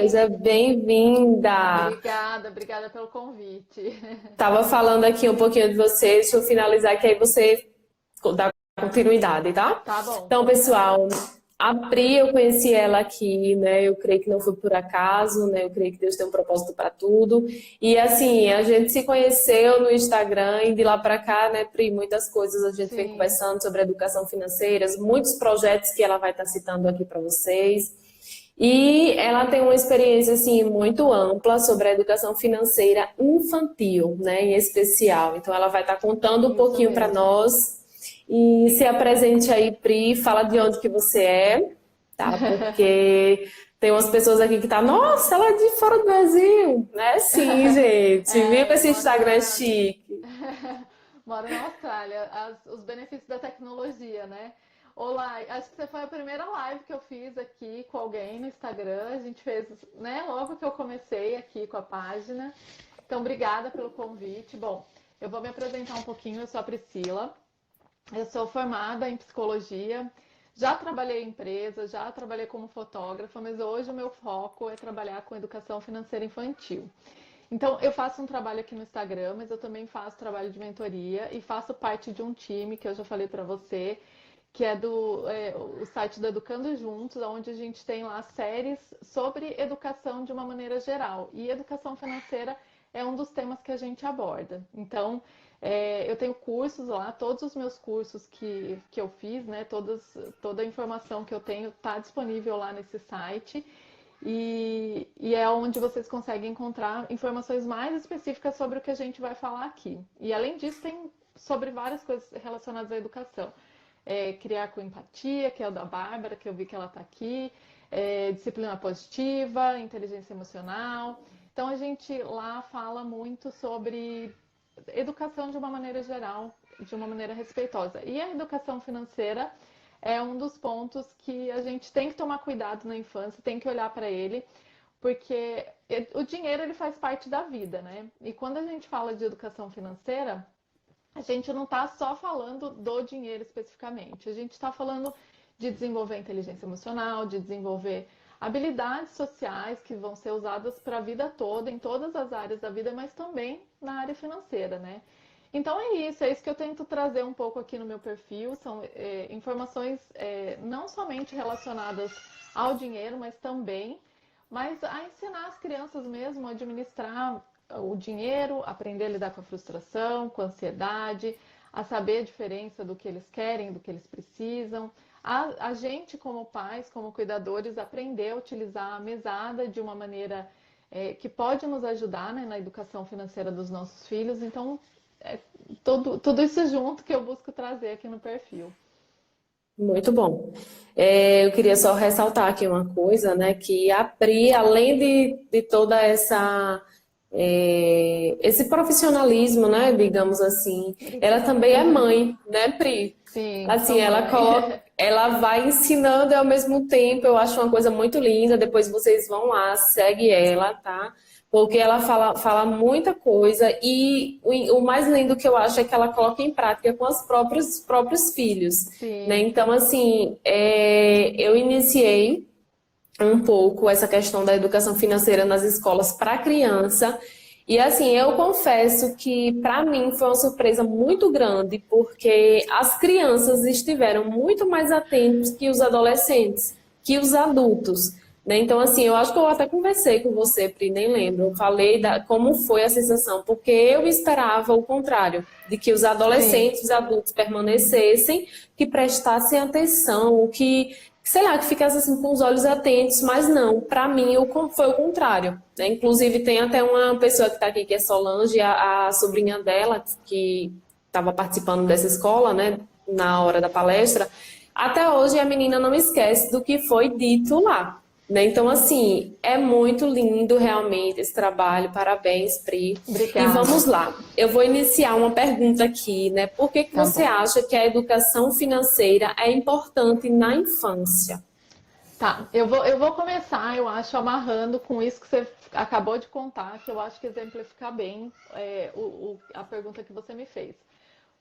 seja bem-vinda. Obrigada pelo convite. Tava falando aqui um pouquinho de você, deixa eu finalizar que aí você dá continuidade, tá? Tá bom, Então, combinado. pessoal, a Pri, eu conheci ela aqui, né? Eu creio que não foi por acaso, né? Eu creio que Deus tem um propósito para tudo. E assim, a gente se conheceu no Instagram e de lá para cá, né, Pri, muitas coisas a gente vem Sim, conversando sobre educação financeira, muitos projetos que ela vai estar citando aqui para vocês. E ela tem uma experiência assim muito ampla sobre a educação financeira infantil, né, em especial. Então ela vai estar contando um isso pouquinho para mesmo. nós e se apresente aí, Pri, fala de onde que você é, tá? Porque tem umas pessoas aqui que tá, nossa, ela é de fora do Brasil, né? Sim, gente. Viva É, esse Instagram chique. moro na Austrália. Os benefícios da tecnologia, né? Olá, acho que você foi a primeira live que eu fiz aqui com alguém no Instagram. A gente fez, né, logo que eu comecei aqui com a página. Então, obrigada pelo convite. Bom, eu vou me apresentar um pouquinho. Eu sou a Priscila. Eu sou formada em psicologia, já trabalhei em empresa, já trabalhei como fotógrafa, mas hoje o meu foco é trabalhar com educação financeira infantil. Então, eu faço um trabalho aqui no Instagram, mas eu também faço trabalho de mentoria e faço parte de um time que eu já falei para você, que é o site do Educando Juntos, onde a gente tem lá séries sobre educação de uma maneira geral. E educação financeira é um dos temas que a gente aborda. Então, eu tenho cursos lá, todos os meus cursos que eu fiz, né, toda a informação que eu tenho está disponível lá nesse site. E é onde vocês conseguem encontrar informações mais específicas sobre o que a gente vai falar aqui. E além disso, tem sobre várias coisas relacionadas à educação. Criar com empatia, que é o da Bárbara, que eu vi que ela está aqui, disciplina positiva, inteligência emocional. Então a gente lá fala muito sobre educação de uma maneira geral, de uma maneira respeitosa. E a educação financeira é um dos pontos que a gente tem que tomar cuidado na infância, tem que olhar para ele, porque o dinheiro ele faz parte da vida, né? E quando a gente fala de educação financeira, a gente não está só falando do dinheiro especificamente, a gente está falando de desenvolver inteligência emocional, de desenvolver habilidades sociais que vão ser usadas para a vida toda, em todas as áreas da vida, mas também na área financeira, né? Então é isso que eu tento trazer um pouco aqui no meu perfil, são informações não somente relacionadas ao dinheiro, mas a ensinar as crianças mesmo a administrar o dinheiro, aprender a lidar com a frustração, com a ansiedade, a saber a diferença do que eles querem, do que eles precisam. A gente, como pais, como cuidadores, aprender a utilizar a mesada de uma maneira que pode nos ajudar, né, na educação financeira dos nossos filhos. Então, é tudo isso junto que eu busco trazer aqui no perfil. Muito bom. Eu queria só ressaltar aqui uma coisa, né? Que a Pri, além de toda esse profissionalismo, né? Digamos assim, ela Obrigada. também é mãe, né, Pri? Sim, Assim, sou mãe. ela vai ensinando e ao mesmo tempo eu acho uma coisa muito linda. Depois vocês vão lá, segue ela, tá? Porque ela fala muita coisa e o mais lindo que eu acho é que ela coloca em prática com os próprios filhos, né? Sim, Então, assim, eu iniciei um pouco essa questão da educação financeira nas escolas para criança. E assim, eu confesso que para mim foi uma surpresa muito grande, porque as crianças estiveram muito mais atentos que os adolescentes, que os adultos. Né? Então, assim, eu acho que eu até conversei com você, Pri, nem lembro. Eu falei como foi a sensação, porque eu esperava o contrário, de que os sim. adolescentes, os adultos permanecessem, que prestassem atenção, que sei lá, que ficasse assim com os olhos atentos, mas não, para mim foi o contrário, né? Inclusive tem até uma pessoa que está aqui que é Solange, a sobrinha dela que estava participando dessa escola, né, na hora da palestra. Até hoje a menina não esquece do que foi dito lá, né? Então assim, é muito lindo realmente esse trabalho. Parabéns, Pri. E Obrigada. vamos lá. Eu vou iniciar uma pergunta aqui, né? Por que que Tá você bom. acha que a educação financeira é importante na infância? Tá, eu vou começar, eu acho, amarrando com isso que você acabou de contar, que eu acho que exemplifica bem a pergunta que você me fez.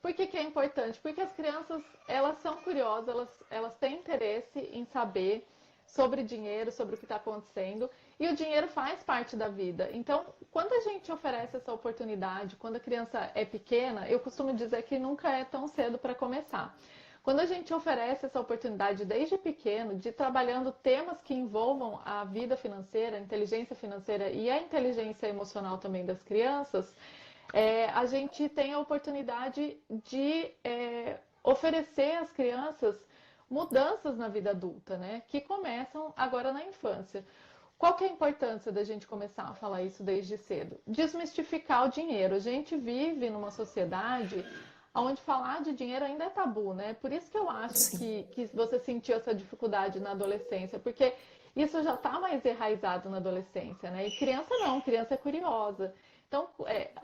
Por que que é importante? Porque as crianças, elas são curiosas, elas têm interesse em saber sobre dinheiro, sobre o que está acontecendo. E o dinheiro faz parte da vida. Então, quando a gente oferece essa oportunidade, quando a criança é pequena, eu costumo dizer que nunca é tão cedo para começar. Quando a gente oferece essa oportunidade desde pequeno, de trabalhando temas que envolvam a vida financeira, a inteligência financeira e a inteligência emocional também das crianças, a gente tem a oportunidade de oferecer às crianças mudanças na vida adulta, né? Que começam agora na infância. Qual que é a importância da gente começar a falar isso desde cedo? Desmistificar o dinheiro. A gente vive numa sociedade onde falar de dinheiro ainda é tabu, né? Por isso que eu acho Sim. que você sentiu essa dificuldade na adolescência, porque isso já está mais enraizado na adolescência, né? E criança não, criança é curiosa. Então,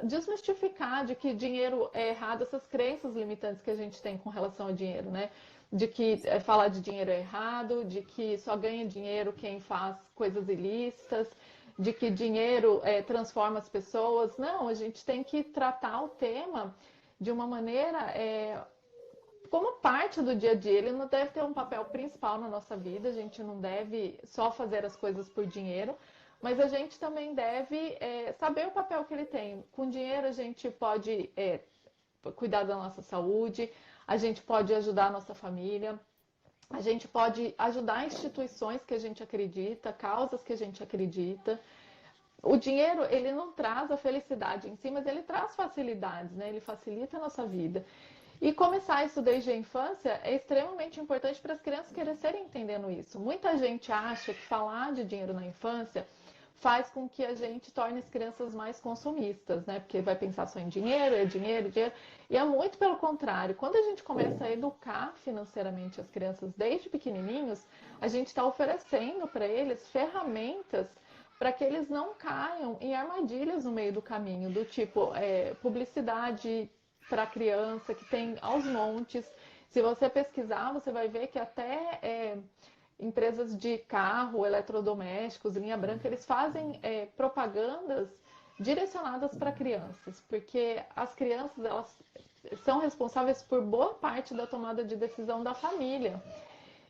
desmistificar de que dinheiro é errado, essas crenças limitantes que a gente tem com relação ao dinheiro, né? De que falar de dinheiro é errado, de que só ganha dinheiro quem faz coisas ilícitas, de que dinheiro transforma as pessoas. Não, a gente tem que tratar o tema de uma maneira como parte do dia a dia. Ele não deve ter um papel principal na nossa vida, a gente não deve só fazer as coisas por dinheiro, mas a gente também deve saber o papel que ele tem. Com dinheiro a gente pode cuidar da nossa saúde, a gente pode ajudar a nossa família, a gente pode ajudar instituições que a gente acredita, causas que a gente acredita. O dinheiro, ele não traz a felicidade em si, mas ele traz facilidades, né? Ele facilita a nossa vida. E começar isso desde a infância é extremamente importante para as crianças crescerem entendendo isso. Muita gente acha que falar de dinheiro na infância faz com que a gente torne as crianças mais consumistas, né? Porque vai pensar só em dinheiro, é dinheiro, dinheiro. E é muito pelo contrário. Quando a gente começa a educar financeiramente as crianças desde pequenininhos, a gente está oferecendo para eles ferramentas para que eles não caiam em armadilhas no meio do caminho, do tipo publicidade para criança que tem aos montes. Se você pesquisar, você vai ver que até empresas de carro, eletrodomésticos, linha branca, eles fazem propagandas direcionadas para crianças, porque as crianças elas são responsáveis por boa parte da tomada de decisão da família.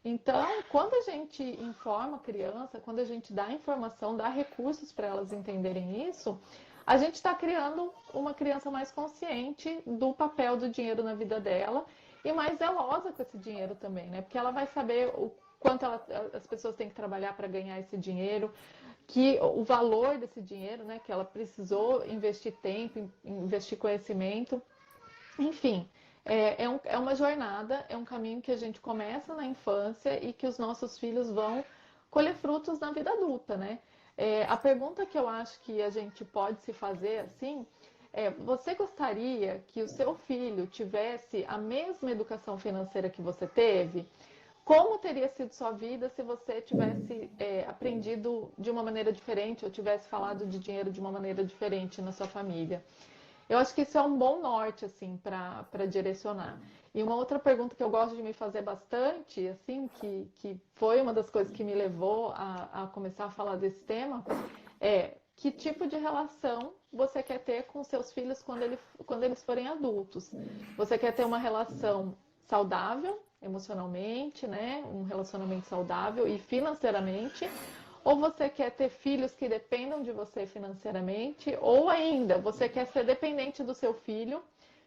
Então, quando a gente informa a criança, quando a gente dá informação, dá recursos para elas entenderem isso, a gente está criando uma criança mais consciente do papel do dinheiro na vida dela e mais zelosa com esse dinheiro também, né? Porque ela vai saber o quanto as pessoas têm que trabalhar para ganhar esse dinheiro, que o valor desse dinheiro, né? Que ela precisou investir tempo, investir conhecimento, enfim. É uma jornada, é um caminho que a gente começa na infância e que os nossos filhos vão colher frutos na vida adulta, né? A pergunta que eu acho que a gente pode se fazer assim você gostaria que o seu filho tivesse a mesma educação financeira que você teve? Como teria sido sua vida se você tivesse aprendido de uma maneira diferente ou tivesse falado de dinheiro de uma maneira diferente na sua família? Eu acho que isso é um bom norte, assim, para direcionar. E uma outra pergunta que eu gosto de me fazer bastante, assim, que foi uma das coisas que me levou a começar a falar desse tema, que tipo de relação você quer ter com seus filhos quando eles forem adultos? Você quer ter uma relação saudável, emocionalmente, né? Um relacionamento saudável e financeiramente, ou você quer ter filhos que dependam de você financeiramente, ou ainda você quer ser dependente do seu filho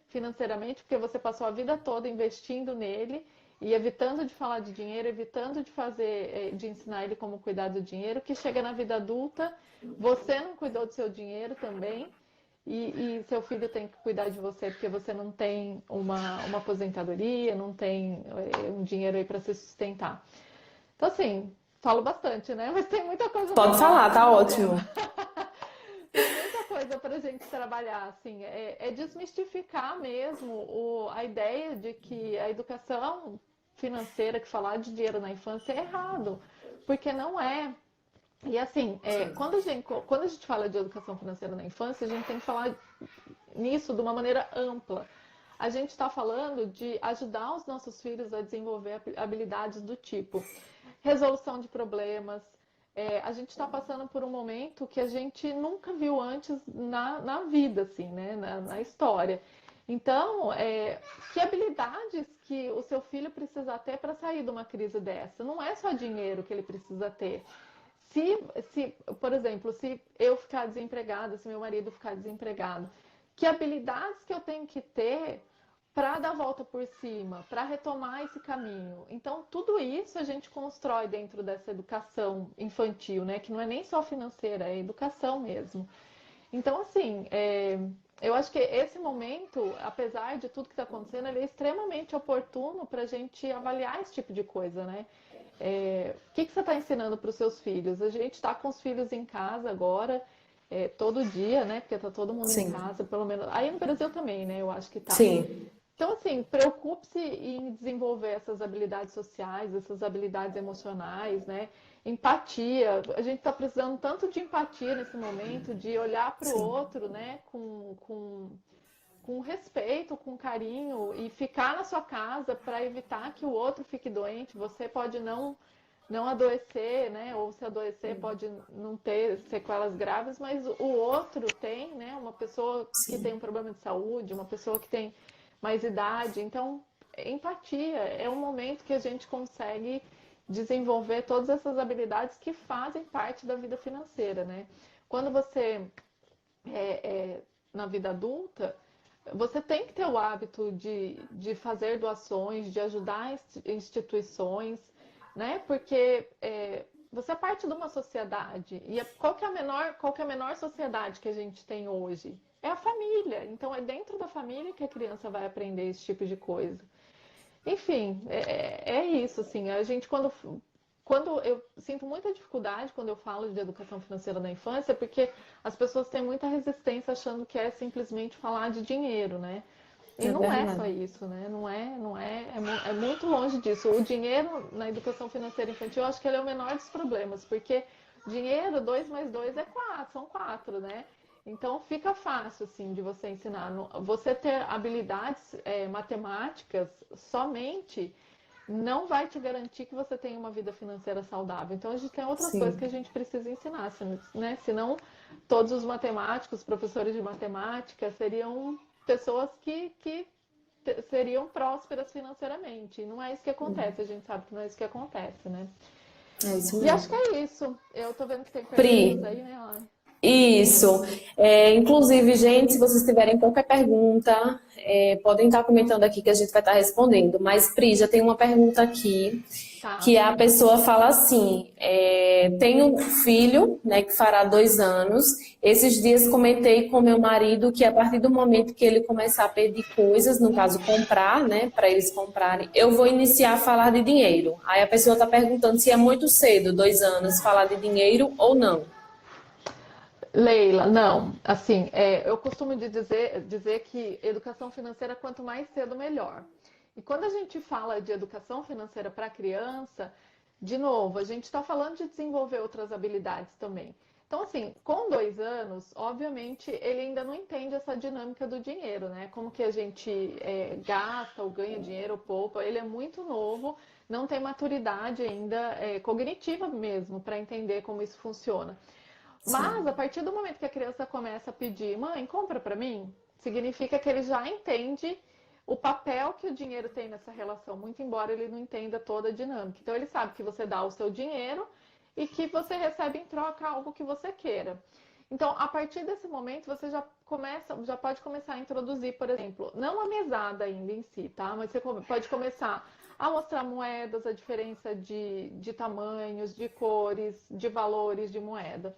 financeiramente, porque você passou a vida toda investindo nele e evitando de falar de dinheiro, evitando de ensinar ele como cuidar do dinheiro, que chega na vida adulta, você não cuidou do seu dinheiro também, e seu filho tem que cuidar de você porque você não tem uma aposentadoria, não tem um dinheiro aí para se sustentar. Então, assim, falo bastante, né? Mas tem muita coisa para Pode falar falar, tá sobre o tema. ótimo. Tem muita coisa para a gente trabalhar, assim. Desmistificar mesmo a ideia de que a educação financeira, que falar de dinheiro na infância é errado. Porque não é. E assim, quando a gente fala de educação financeira na infância, a gente tem que falar nisso de uma maneira ampla. A gente está falando de ajudar os nossos filhos a desenvolver habilidades do tipo resolução de problemas. A gente está passando por um momento que a gente nunca viu antes na vida, assim, né? Na história. Então, que habilidades que o seu filho precisa ter para sair de uma crise dessa? Não é só dinheiro que ele precisa ter. se, por exemplo, se eu ficar desempregada, se meu marido ficar desempregado, que habilidades que eu tenho que ter para dar a volta por cima, para retomar esse caminho? Então, tudo isso a gente constrói dentro dessa educação infantil, né? Que não é nem só financeira, é educação mesmo. Então, assim, eu acho que esse momento, apesar de tudo que está acontecendo, ele é extremamente oportuno para a gente avaliar esse tipo de coisa, né? O que você está ensinando para os seus filhos? A gente está com os filhos em casa agora, todo dia, né? Porque está todo mundo em Sim, casa, pelo menos. Aí no Brasil também, né? Eu acho que tá. sim, Então, assim, preocupe-se em desenvolver essas habilidades sociais, essas habilidades emocionais, né? Empatia. A gente está precisando tanto de empatia nesse momento, de olhar para o sim, outro, né? Com respeito, com carinho e ficar na sua casa para evitar que o outro fique doente. Você pode não adoecer, né? Ou se adoecer pode não ter sequelas graves, mas o outro tem, né? Uma pessoa que tem um sim, problema de saúde, uma pessoa que tem mais idade. Então, empatia é um momento que a gente consegue desenvolver todas essas habilidades que fazem parte da vida financeira, né? Quando você na vida adulta, você tem que ter o hábito de fazer doações, de ajudar instituições, né? Porque você é parte de uma sociedade. E qual que é a menor sociedade que a gente tem hoje? É a família. Então é dentro da família que a criança vai aprender esse tipo de coisa. Enfim, é isso, assim, a gente quando eu sinto muita dificuldade quando eu falo de educação financeira na infância, porque as pessoas têm muita resistência achando que é simplesmente falar de dinheiro, né? E é não é só verdade. isso, né? É muito longe disso. O dinheiro na educação financeira infantil, eu acho que ele é o menor dos problemas, porque dinheiro, 2 mais 2 é 4, são 4, né? Então fica fácil, assim, de você ensinar. Você ter habilidades matemáticas somente não vai te garantir que você tenha uma vida financeira saudável. Então a gente tem outras coisas que a Sim, gente precisa ensinar, né? Senão todos os matemáticos, professores de matemática, seriam pessoas que seriam prósperas financeiramente. E não é isso que acontece, a gente sabe que não é isso que acontece, né? é isso E acho que mesmo. é isso. Eu tô vendo que tem perguntas Pri, aí, né, Ana? isso. Inclusive, gente, se vocês tiverem qualquer pergunta, podem estar comentando aqui que a gente vai estar respondendo. Mas, Pri, já tem uma pergunta aqui, Tá. que a pessoa fala assim: tenho um filho, né, que fará 2 anos. Esses dias comentei com meu marido que a partir do momento que ele começar a pedir coisas, no caso comprar, né, para eles comprarem, eu vou iniciar a falar de dinheiro. Aí a pessoa está perguntando se é muito cedo, 2 anos, falar de dinheiro ou não. Leila, não. Assim, eu costumo dizer que educação financeira, quanto mais cedo, melhor. E quando a gente fala de educação financeira para criança, de novo, a gente está falando de desenvolver outras habilidades também. Então, assim, com 2 anos, obviamente, ele ainda não entende essa dinâmica do dinheiro, né? Como que a gente gasta ou ganha dinheiro ou poupa. Ele é muito novo, não tem maturidade ainda cognitiva mesmo para entender como isso funciona. Mas a Sim, partir do momento que a criança começa a pedir, mãe, compra para mim, significa que ele já entende o papel que o dinheiro tem nessa relação, muito embora ele não entenda toda a dinâmica. Então ele sabe que você dá o seu dinheiro e que você recebe em troca algo que você queira. Então, a partir desse momento, você já pode começar a introduzir, por exemplo, não a mesada ainda em si, tá? Mas você pode começar a mostrar moedas, a diferença de tamanhos, de cores, de valores de moeda.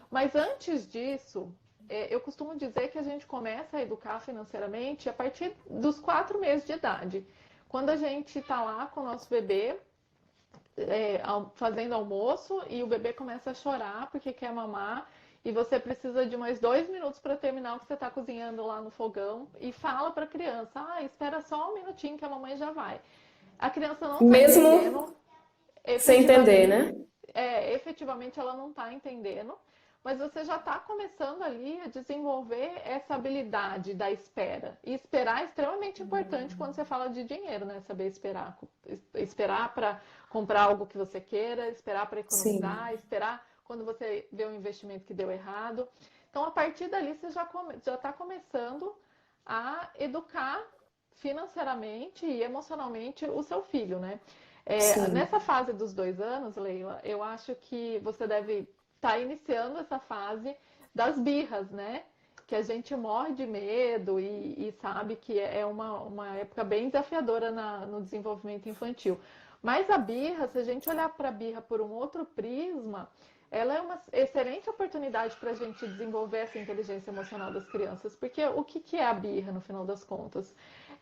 Mas antes disso, eu costumo dizer que a gente começa a educar financeiramente a partir dos 4 meses de idade. Quando a gente está lá com o nosso bebê, fazendo almoço, e o bebê começa a chorar porque quer mamar, e você precisa de mais 2 minutos para terminar o que você está cozinhando lá no fogão, e fala para a criança: espera só um minutinho que a mamãe já vai. A criança não está mesmo entendendo, sem entender, efetivamente, né? efetivamente ela não está entendendo, mas você já está começando ali a desenvolver essa habilidade da espera. E esperar é extremamente importante quando você fala de dinheiro, né? Saber esperar. Esperar para comprar algo que você queira, esperar para economizar, Sim, esperar quando você vê um investimento que deu errado. Então, a partir dali, você já está começando a educar financeiramente e emocionalmente o seu filho, né? Sim, Nessa fase dos 2 anos, Leila, eu acho que você deve estar iniciando essa fase das birras, né? Que a gente morre de medo e sabe que é uma época bem desafiadora no desenvolvimento infantil. Mas a birra, se a gente olhar para a birra por um outro prisma, ela é uma excelente oportunidade para a gente desenvolver essa inteligência emocional das crianças. Porque o que é a birra, no final das contas?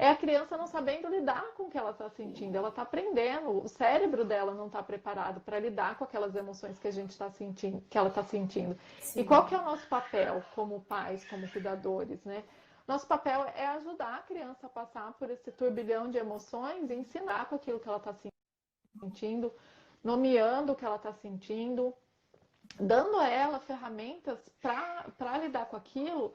É a criança não sabendo lidar com o que ela está sentindo. Ela está aprendendo, o cérebro dela não está preparado para lidar com aquelas emoções que a gente está sentindo, que ela está sentindo. E qual sim, que é o nosso papel como pais, como cuidadores, né? Nosso papel é ajudar a criança a passar por esse turbilhão de emoções e ensinar com aquilo que ela está sentindo, nomeando o que ela está sentindo, dando a ela ferramentas para lidar com aquilo.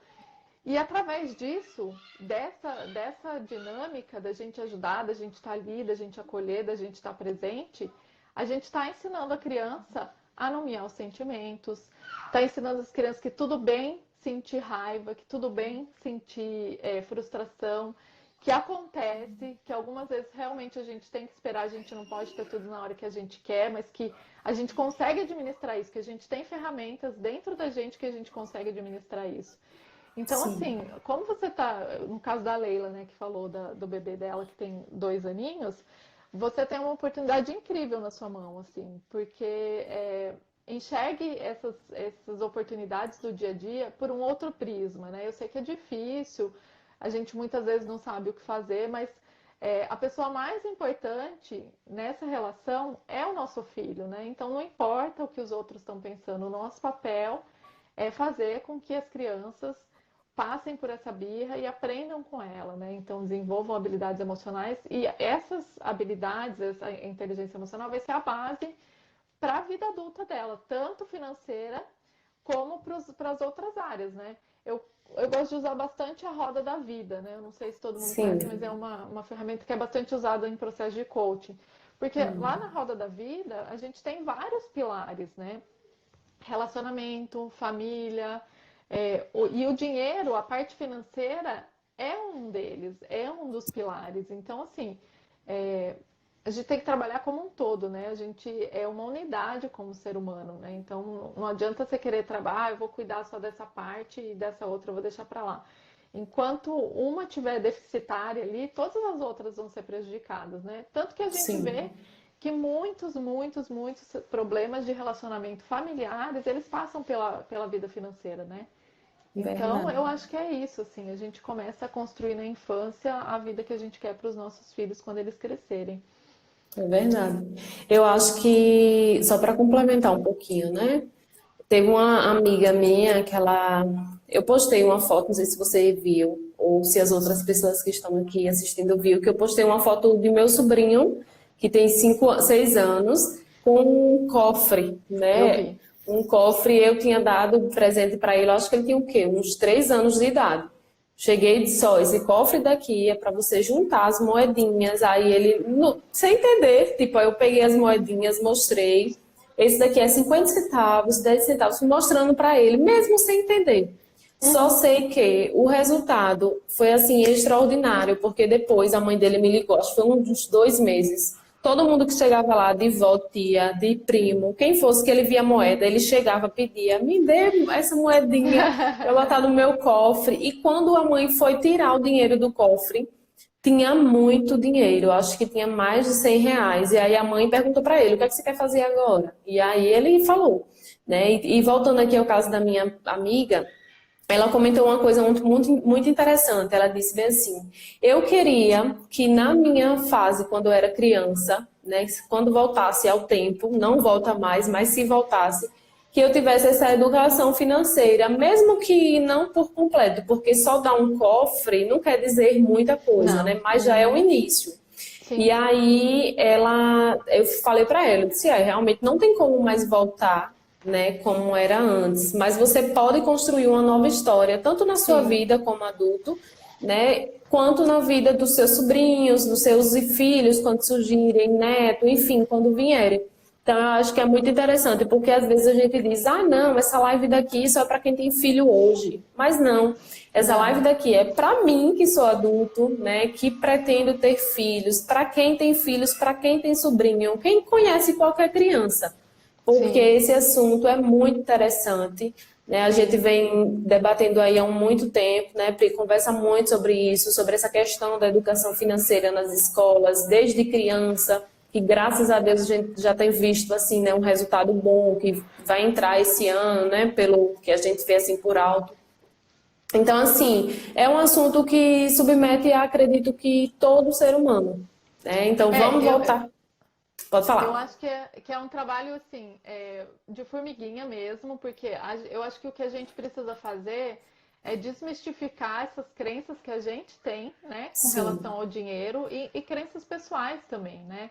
E através disso, dessa dinâmica da gente ajudar, da gente estar ali, da gente acolher, da gente estar presente, a gente está ensinando a criança a nomear os sentimentos, está ensinando as crianças que tudo bem sentir raiva, que tudo bem sentir frustração, que acontece, que algumas vezes realmente a gente tem que esperar, a gente não pode ter tudo na hora que a gente quer, mas que a gente consegue administrar isso, que a gente tem ferramentas dentro da gente que a gente consegue administrar isso. Então, sim. assim, como você tá, no caso da Leila, né, que falou do bebê dela que tem 2 aninhos, você tem uma oportunidade incrível na sua mão, assim, porque enxergue essas oportunidades do dia a dia por um outro prisma, né? Eu sei que é difícil, a gente muitas vezes não sabe o que fazer, mas a pessoa mais importante nessa relação é o nosso filho, né? Então não importa o que os outros estão pensando, o nosso papel é fazer com que as crianças passem por essa birra e aprendam com ela, né? Então desenvolvam habilidades emocionais e essas habilidades, essa inteligência emocional vai ser a base para a vida adulta dela, tanto financeira como para as outras áreas, né? Eu gosto de usar bastante a roda da vida, né? Eu não sei se todo mundo conhece, mas Sim. é uma ferramenta que é bastante usada em processo de coaching. Porque lá na roda da vida, a gente tem vários pilares, né? Relacionamento, família, e o dinheiro, a parte financeira, é um deles, é um dos pilares. Então, assim, é, a gente tem que trabalhar como um todo, né? A gente é uma unidade como ser humano, né? Então, não adianta você querer trabalhar, eu vou cuidar só dessa parte e dessa outra eu vou deixar para lá. Enquanto uma tiver deficitária ali, todas as outras vão ser prejudicadas, né? Tanto que a gente vê Sim, que muitos problemas de relacionamento familiares, eles passam pela vida financeira, né? Então, verdade. eu acho que é isso, assim, a gente começa a construir na infância a vida que a gente quer para os nossos filhos quando eles crescerem. É verdade. Eu acho que, só para complementar um pouquinho, né? Teve uma amiga minha que ela. Eu postei uma foto, não sei se você viu, ou se as outras pessoas que estão aqui assistindo viu, que eu postei uma foto de meu sobrinho, que tem 6 anos, com um cofre, Eu né? vi. Um cofre, eu tinha dado presente para ele, acho que ele tinha o quê? Uns 3 anos de idade. Cheguei e disse, ó, esse cofre daqui é para você juntar as moedinhas. Aí ele, sem entender, tipo, aí eu peguei as moedinhas, mostrei. Esse daqui é 50 centavos, 10 centavos, fui mostrando para ele, mesmo sem entender. Só Uhum. sei que o resultado foi assim extraordinário, porque depois a mãe dele me ligou, acho que foi uns 2 meses. Todo mundo que chegava lá, de vó, tia, de primo, quem fosse que ele via moeda, ele chegava, pedia, me dê essa moedinha para eu botar no meu cofre. E quando a mãe foi tirar o dinheiro do cofre, tinha muito dinheiro, acho que tinha mais de R$ 100. E aí a mãe perguntou para ele, o que é que você quer fazer agora? E aí ele falou, né? E voltando aqui ao caso da minha amiga, ela comentou uma coisa muito interessante. Ela disse bem assim: eu queria que na minha fase, quando eu era criança, né, quando voltasse ao tempo, não volta mais, mas se voltasse, que eu tivesse essa educação financeira, mesmo que não por completo, porque só dar um cofre não quer dizer muita coisa, Não. né? Mas já é o Uhum. início. E Sim. aí eu falei para ela, eu disse, realmente não tem como mais voltar, né, como era antes, mas você pode construir uma nova história, tanto na sua Sim. vida como adulto, né, quanto na vida dos seus sobrinhos, dos seus filhos, quando surgirem, neto, enfim, quando vierem. Então, eu acho que é muito interessante, porque às vezes a gente diz, ah, não, essa live daqui só é para quem tem filho hoje. Mas não, essa live Não, daqui é para mim, que sou adulto, né, que pretendo ter filhos, para quem tem filhos, para quem tem sobrinho, quem conhece qualquer criança. Porque sim, esse assunto é muito interessante, né? A gente sim, vem debatendo aí há muito tempo, né? Pri conversa muito sobre isso, sobre essa questão da educação financeira nas escolas, desde criança, que graças a Deus a gente já tem visto assim, né, um resultado bom que vai entrar esse ano, né, pelo que a gente vê assim por alto. Então, assim, é um assunto que submete, acredito que todo ser humano, né? Então, é, vamos voltar. Pode eu falar. acho que é um trabalho assim, de formiguinha mesmo, porque eu acho que o que a gente precisa fazer é desmistificar essas crenças que a gente tem, né, com relação Sim, ao dinheiro e crenças pessoais também, né?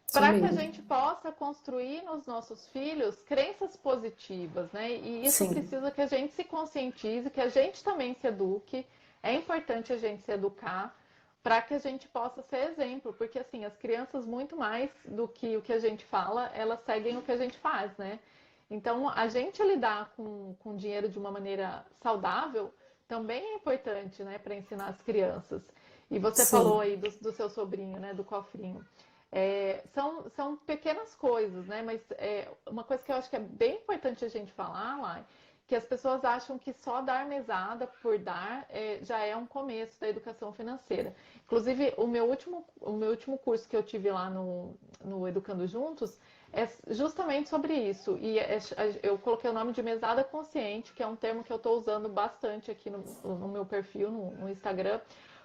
isso Para que a mesmo. gente possa construir nos nossos filhos crenças positivas, né? E isso Sim, precisa que a gente se conscientize, que a gente também se eduque. É importante a gente se educar para que a gente possa ser exemplo, porque assim, as crianças muito mais do que o que a gente fala, elas seguem o que a gente faz, né? Então, a gente lidar com dinheiro de uma maneira saudável também é importante, né, para ensinar as crianças. E você falou sim, aí do seu sobrinho, né, do cofrinho. São pequenas coisas, né? Mas uma coisa que eu acho que é bem importante a gente falar lá, que as pessoas acham que só dar mesada por dar já é um começo da educação financeira. Inclusive, o meu último curso que eu tive lá no Educando Juntos é justamente sobre isso. E eu coloquei o nome de mesada consciente, que é um termo que eu estou usando bastante aqui no meu perfil, no Instagram,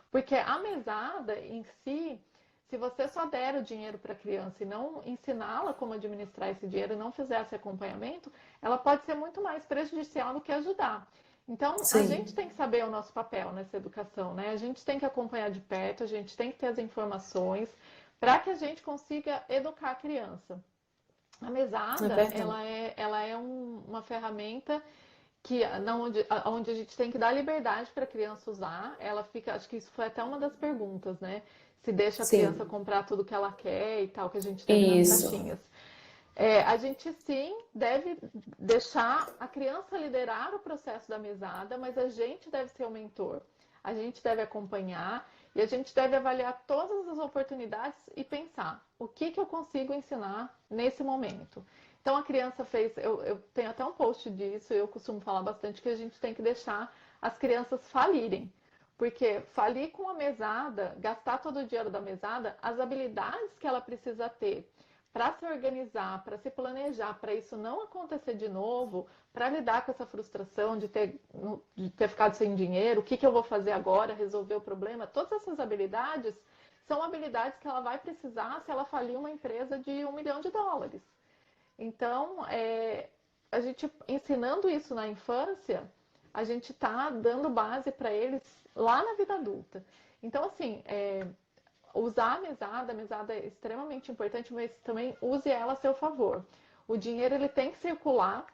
porque a mesada em si, se você só der o dinheiro para a criança e não ensiná-la como administrar esse dinheiro e não fizer esse acompanhamento, ela pode ser muito mais prejudicial do que ajudar. Então, a gente sim, tem que saber o nosso papel nessa educação, né? A gente tem que acompanhar de perto, a gente tem que ter as informações para que a gente consiga educar a criança. A é mesada, verdade. ela é uma ferramenta que onde a gente tem que dar liberdade para a criança usar. Ela fica, acho que isso foi até uma das perguntas, né? Se deixa a criança Sim, comprar tudo que ela quer e tal, que a gente teve nas isso, caixinhas. A gente sim deve deixar a criança liderar o processo da mesada, mas a gente deve ser o mentor. A gente deve acompanhar e a gente deve avaliar todas as oportunidades e pensar o que eu consigo ensinar nesse momento. Então a criança fez, eu tenho até um post disso, eu costumo falar bastante que a gente tem que deixar as crianças falirem. Porque falir com a mesada, gastar todo o dinheiro da mesada, as habilidades que ela precisa ter para se organizar, para se planejar, para isso não acontecer de novo, para lidar com essa frustração de ter ficado sem dinheiro, o que eu vou fazer agora, resolver o problema, todas essas habilidades são habilidades que ela vai precisar se ela falir uma empresa de US$ 1 milhão. Então, a gente ensinando isso na infância, a gente está dando base para eles lá na vida adulta. Então, assim, usar a mesada é extremamente importante, mas também use ela a seu favor. O dinheiro ele tem que circular,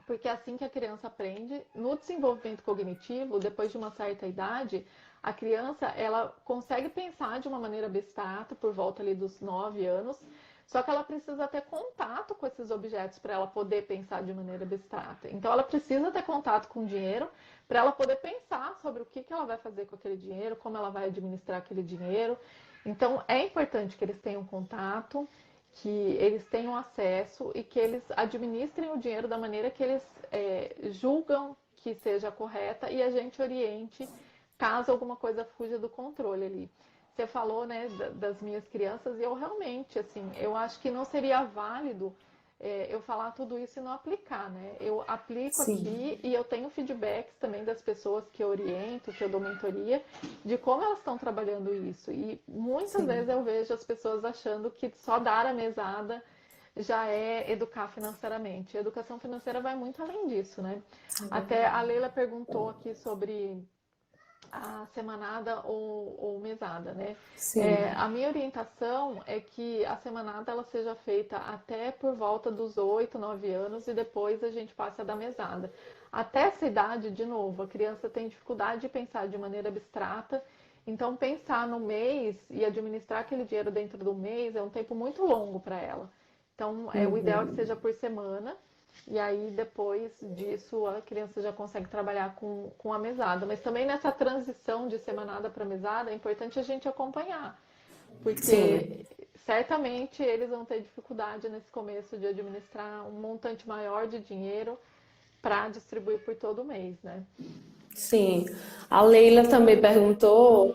porque é assim que a criança aprende. No desenvolvimento cognitivo, depois de uma certa idade, a criança ela consegue pensar de uma maneira abstrata por volta ali dos 9 anos, só que ela precisa ter contato com esses objetos para ela poder pensar de maneira abstrata. Então ela precisa ter contato com o dinheiro para ela poder pensar sobre o que ela vai fazer com aquele dinheiro, como ela vai administrar aquele dinheiro. Então é importante que eles tenham contato, que eles tenham acesso e que eles administrem o dinheiro da maneira que eles julgam que seja correta e a gente oriente caso alguma coisa fuja do controle ali. Você falou, né, das minhas crianças e eu realmente, assim, eu acho que não seria válido eu falar tudo isso e não aplicar, né? Eu aplico sim, aqui e eu tenho feedbacks também das pessoas que eu oriento, que eu dou mentoria, de como elas estão trabalhando isso. E muitas vezes sim, eu vejo as pessoas achando que só dar a mesada já é educar financeiramente. A educação financeira vai muito além disso, né? é Até a verdade. Leila perguntou aqui sobre a semanada ou mesada, né? Sim, A minha orientação é que a semanada ela seja feita até por volta dos 8, 9 anos e depois a gente passa da mesada. Até essa idade, de novo, a criança tem dificuldade de pensar de maneira abstrata, então pensar no mês e administrar aquele dinheiro dentro do mês é um tempo muito longo para ela. Então, o ideal é que Uhum. seja por semana. E aí, depois disso, a criança já consegue trabalhar com a mesada. Mas também nessa transição de semanada para mesada, é importante a gente acompanhar, Sim, porque certamente eles vão ter dificuldade nesse começo de administrar um montante maior de dinheiro para distribuir por todo mês, né? sim. A Leila também perguntou,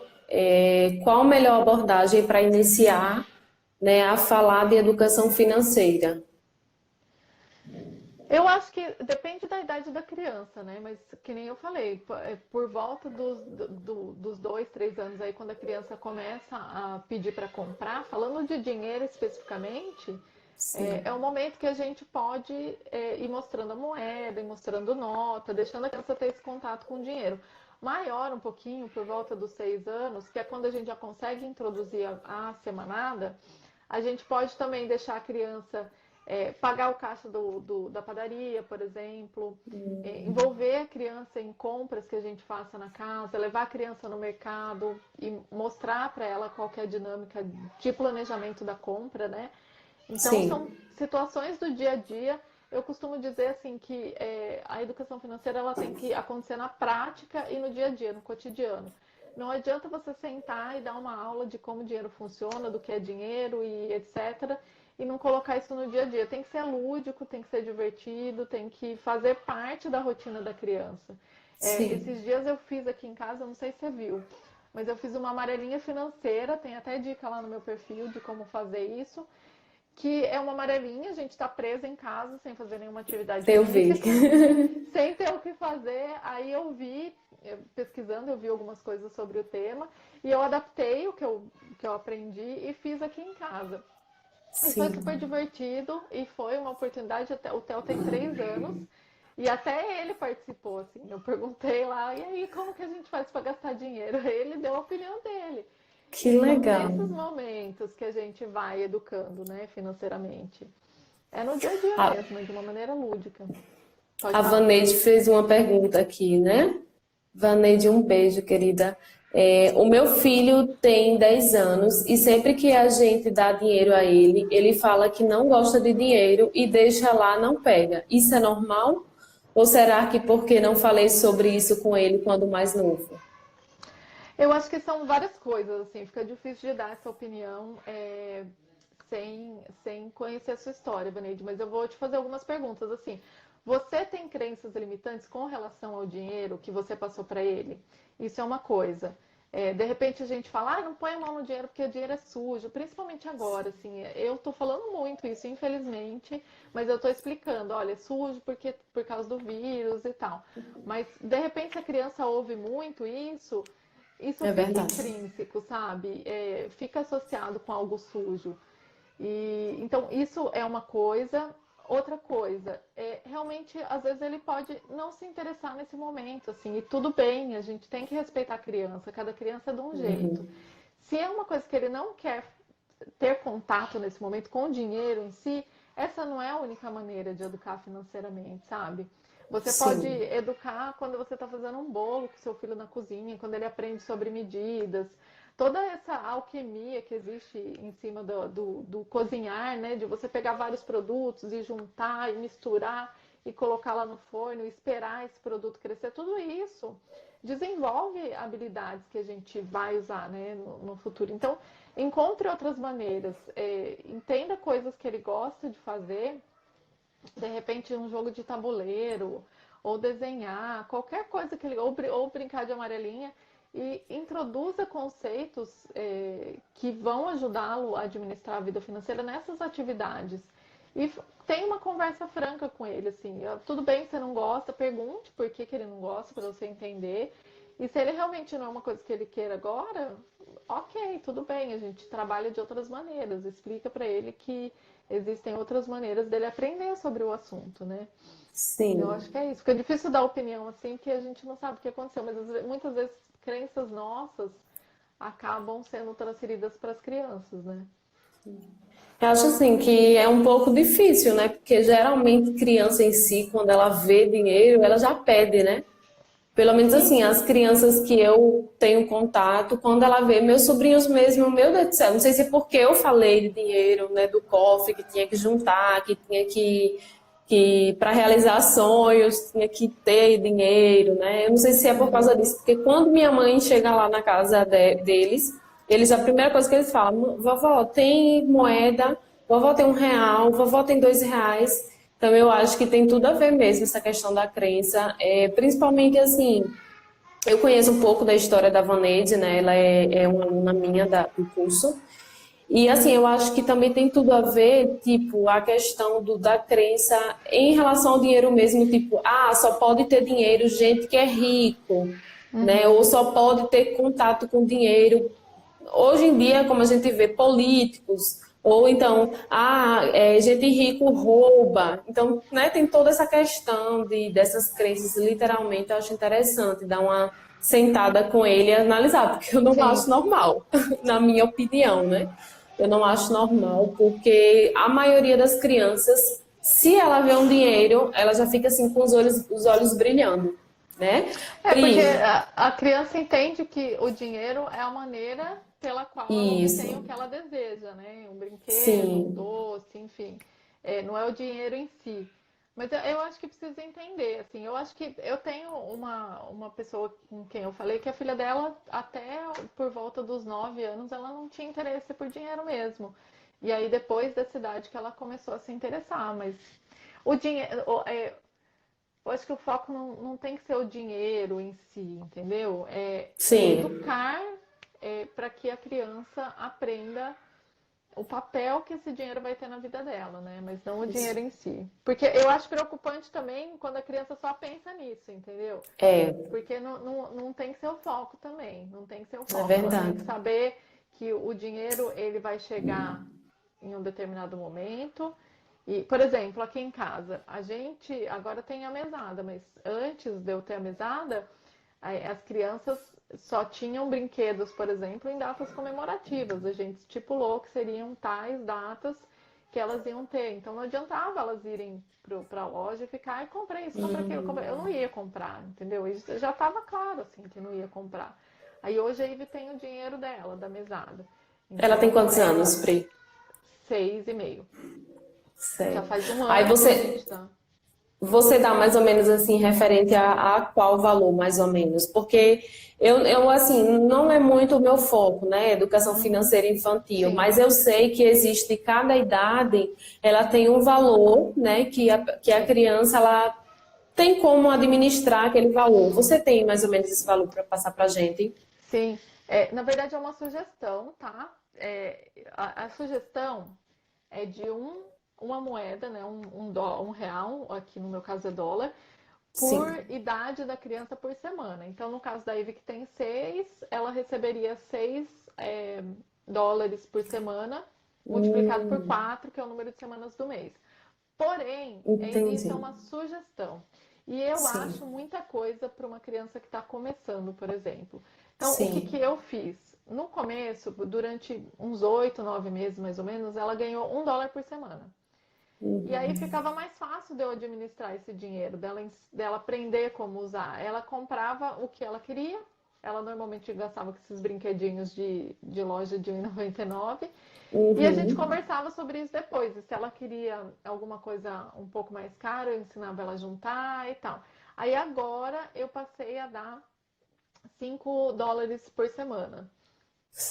qual a melhor abordagem para iniciar, né, a falar de educação financeira. Eu acho que depende da idade da criança, né? Mas que nem eu falei, por volta dos 2, 3 anos aí, quando a criança começa a pedir para comprar, falando de dinheiro especificamente, é Sim, o momento que a gente pode ir mostrando a moeda, ir mostrando nota, deixando a criança ter esse contato com o dinheiro. Maior um pouquinho, por volta dos 6 anos, que é quando a gente já consegue introduzir a semanada, a gente pode também deixar a criança pagar o caixa da padaria, por exemplo, envolver a criança em compras que a gente faça na casa, levar a criança no mercado e mostrar para ela qual que é a dinâmica de planejamento da compra, né? Então, são sim, situações do dia a dia. Eu costumo dizer assim que a educação financeira ela tem que acontecer na prática e no dia a dia, no cotidiano. Não adianta você sentar e dar uma aula de como o dinheiro funciona, do que é dinheiro e etc. E não colocar isso no dia a dia. Tem que ser lúdico, tem que ser divertido, tem que fazer parte da rotina da criança. sim. Esses dias eu fiz aqui em casa, não sei se você viu, mas eu fiz uma amarelinha financeira, tem até dica lá no meu perfil de como fazer isso, que é uma amarelinha, a gente está presa em casa sem fazer nenhuma atividade Eu vi. física, sem ter o que fazer. Aí pesquisando, eu vi algumas coisas sobre o tema e eu adaptei o que eu aprendi e fiz aqui em casa. E foi super Sim. divertido e foi uma oportunidade. O Theo tem 3 anos e até ele participou, assim. Eu perguntei lá, e aí, como que a gente faz para gastar dinheiro? Ele deu a opinião dele. Que E são legal. nesses momentos que a gente vai educando, né, financeiramente. É no dia a dia A, mesmo, de uma maneira lúdica. Pode a falar. Vaneide fez uma pergunta aqui, né? Vaneide, um beijo, querida. O meu filho tem 10 anos e sempre que a gente dá dinheiro a ele, ele fala que não gosta de dinheiro e deixa lá, não pega. Isso é normal? Ou será que porque não falei sobre isso com ele quando mais novo? Eu acho que são várias coisas, assim, fica difícil de dar essa opinião sem conhecer a sua história, Vaneide, mas eu vou te fazer algumas perguntas, assim. Você tem crenças limitantes com relação ao dinheiro que você passou para ele? Isso é uma coisa. De repente a gente fala, não põe a mão no dinheiro porque o dinheiro é sujo, principalmente agora, assim, eu tô falando muito isso, infelizmente, mas eu tô explicando, olha, é sujo porque por causa do vírus e tal. Mas de repente a criança ouve muito isso É fica verdade. intrínseco, sabe? Fica associado com algo sujo. E então isso é uma coisa. Outra coisa, realmente às vezes ele pode não se interessar nesse momento, assim, e tudo bem, a gente tem que respeitar a criança, cada criança é de um jeito. Se é uma coisa que ele não quer ter contato nesse momento com o dinheiro em si, essa não é a única maneira de educar financeiramente, sabe? Você pode Sim, educar quando você está fazendo um bolo com seu filho na cozinha, quando ele aprende sobre medidas, toda essa alquimia que existe em cima do cozinhar, né? De você pegar vários produtos e juntar e misturar e colocar lá no forno e esperar esse produto crescer, tudo isso desenvolve habilidades que a gente vai usar, né, no futuro. Então, encontre outras maneiras, entenda coisas que ele gosta de fazer, de repente um jogo de tabuleiro, ou desenhar, qualquer coisa que ele. Ou brincar de amarelinha, e introduza conceitos que vão ajudá-lo a administrar a vida financeira nessas atividades. E tenha uma conversa franca com ele, assim, tudo bem, você não gosta, pergunte por que, que ele não gosta, para você entender. E se ele realmente não é uma coisa que ele queira agora, ok, tudo bem, a gente trabalha de outras maneiras, explica para ele que existem outras maneiras dele aprender sobre o assunto, né? Eu sim. acho que é isso. Fica difícil dar opinião assim, porque a gente não sabe o que aconteceu, mas muitas vezes crenças nossas acabam sendo transferidas para as crianças, né? Eu acho assim que é um pouco difícil, né? Porque geralmente criança em si, quando ela vê dinheiro, ela já pede, né? Pelo menos Sim, assim, as crianças que eu tenho contato, quando ela vê meus sobrinhos mesmo, meu Deus do céu, não sei se é porque eu falei de dinheiro, né, do cofre, que tinha que juntar, que tinha que para realizar sonhos, tinha que ter dinheiro, né? Eu não sei se é por causa disso, porque quando minha mãe chega lá na casa deles, a primeira coisa que eles falam, vovó, tem moeda, vovó tem R$ 1, vovó tem R$ 2. Então, eu acho que tem tudo a ver mesmo essa questão da crença, principalmente assim, eu conheço um pouco da história da Vaneide, né? Ela é uma aluna minha do curso. E assim, eu acho que também tem tudo a ver, tipo, a questão da crença em relação ao dinheiro mesmo, tipo, só pode ter dinheiro gente que é rico, né? Ou só pode ter contato com dinheiro. Hoje em dia, como a gente vê, políticos, ou então, gente rico rouba. Então, né, tem toda essa questão dessas crenças, literalmente, eu acho interessante dar uma sentada com ele e analisar, porque eu não sim. acho normal, na minha opinião, né? Eu não acho normal, porque a maioria das crianças, se ela vê um dinheiro, ela já fica assim com os olhos brilhando, né? É porque Pri, a criança entende que o dinheiro é a maneira pela qual ela obtém o isso, que ela deseja, né? Um brinquedo, um sim, doce, enfim. Não é o dinheiro em si. Mas eu acho que precisa entender, assim. Eu acho que eu tenho uma pessoa com quem eu falei que a filha dela, até por volta dos 9 anos, ela não tinha interesse por dinheiro mesmo. E aí, depois dessa idade que ela começou a se interessar, mas o dinheiro, eu acho que o foco não tem que ser o dinheiro em si, entendeu? É sim. educar para que a criança aprenda o papel que esse dinheiro vai ter na vida dela, né? Mas não o dinheiro em si. Porque eu acho preocupante também quando a criança só pensa nisso, entendeu? É, Porque não tem que ser o foco também. Não tem que ser o é foco. Ela tem que verdade. saber que o dinheiro ele vai chegar em um determinado momento. E, por exemplo, aqui em casa, a gente agora tem a mesada, mas antes de eu ter a mesada, as crianças só tinham brinquedos, por exemplo, em datas comemorativas. A gente estipulou que seriam tais datas que elas iam ter. Então não adiantava elas irem para a loja e ficar, comprei isso, comprei aquilo, comprei. Eu não ia comprar, entendeu? Isso já estava claro assim que não ia comprar. Aí hoje a Ivy tem o dinheiro dela, da mesada. Ela tem Então quantos anos, ela, Pri? 6,5. Já Certo. faz um Aí ano que a você, gente tá. você dá mais ou menos assim, referente a qual valor, mais ou menos? Porque eu, assim, não é muito o meu foco, né? Educação Uhum. financeira infantil, Sim, mas eu sei que existe, cada idade, ela tem um valor, né? Que a sim, criança, ela tem como administrar aquele valor. Você tem mais ou menos esse valor para passar para a gente? sim. Na verdade é uma sugestão, tá? A sugestão é de uma moeda, né? Um real, aqui no meu caso é dólar, por Sim. idade da criança por semana. Então, no caso da Ivy, que tem 6, ela receberia 6 dólares por semana, multiplicado por Hum, 4, que é o número de semanas do mês. Porém, entendi. isso é uma sugestão. E eu acho Sim, muita coisa para uma criança que está começando, por exemplo. Então, o que, que sim. eu fiz? No começo, durante uns 8, 9 meses mais ou menos, ela ganhou $1 por semana. E aí Uhum. ficava mais fácil de eu administrar esse dinheiro, dela aprender como usar. Ela comprava o que ela queria, ela normalmente gastava com esses brinquedinhos de loja de R$ 1,99. E a gente Uhum. conversava sobre isso depois. E se ela queria alguma coisa um pouco mais cara, eu ensinava ela a juntar e tal. Aí agora eu passei a dar $5 por semana.